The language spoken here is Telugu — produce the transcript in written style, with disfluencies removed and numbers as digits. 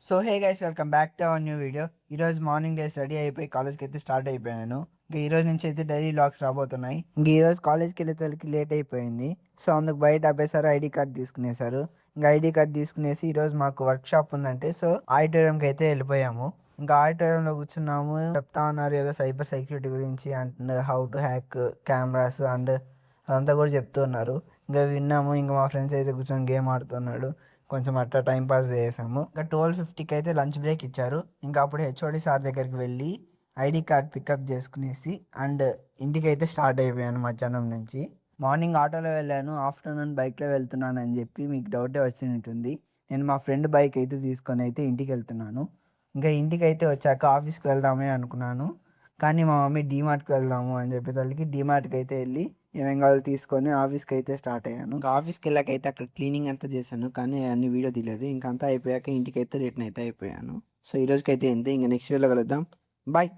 So hey guys, welcome back to our new video. ఈరోజు మార్నింగ్ డేస్ రెడీ అయిపోయి కాలేజ్కి అయితే స్టార్ట్ అయిపోయాను. ఇంకా ఈ రోజు నుంచి అయితే డైలీ వ్లాగ్స్ రాబోతున్నాయి. ఇంకా ఈ రోజు కాలేజ్కి వెళ్ళేసరికి లేట్ అయిపోయింది. సో అందుకు బయట ఆపేసారు, ఐడి కార్డ్ తీసుకునేసారు. ఇంకా ఐడి కార్డ్ తీసుకునేసి ఈరోజు మాకు వర్క్ షాప్ ఉందంటే సో ఆడిటోరియంకి అయితే వెళ్ళిపోయాము. ఇంకా ఆడిటోరియంలో కూర్చున్నాము. చెప్తా ఉన్నారు ఏదో సైబర్ సెక్యూరిటీ గురించి and how to hack cameras and అదంతా కూడా చెప్తూ ఉన్నారు. ఇంకా విన్నాము. ఇంకా మా ఫ్రెండ్స్ అయితే కూర్చొని గేమ్ ఆడుతున్నాడు. కొంచెం అట్లా టైం పాస్ చేసాము. ఇంకా 12:50కి అయితే లంచ్ బ్రేక్ ఇచ్చారు. ఇంకా అప్పుడు హెచ్ఓడి సార్ దగ్గరికి వెళ్ళి ఐడి కార్డ్ పికప్ చేసుకునేసి అండ్ ఇంటికి అయితే స్టార్ట్ అయిపోయాను. మధ్యాహ్నం నుంచి మార్నింగ్ ఆటోలో వెళ్ళాను, ఆఫ్టర్నూన్ బైక్లో వెళ్తున్నాను అని చెప్పి మీకు డౌటే వచ్చి ఉంటుంది. నేను మా ఫ్రెండ్ బైక్ అయితే తీసుకొని అయితే ఇంటికి వెళ్తున్నాను. ఇంకా ఇంటికి అయితే వచ్చాక ఆఫీస్కి వెళ్దామే అనుకున్నాను, కానీ మా మమ్మీ డీమార్ట్కి వెళ్దాము అని చెప్పేసరికి డీమార్ట్కి అయితే వెళ్ళి ఏమేం కావాలో తీసుకొని ఆఫీస్కి అయితే స్టార్ట్ అయ్యాను. ఇంకా ఆఫీస్కి వెళ్ళాకైతే అక్కడ క్లీనింగ్ అంతా చేశాను, కానీ అన్ని వీడియో తీయలేదు. ఇంకా అంతా అయిపోయాక ఇంటికి అయితే రిటర్న్ అయితే అయిపోయాను. సో ఈ రోజుకైతే ఇంతే. ఇంకా నెక్స్ట్ వీడియోలో కలుద్దాం. బాయ్.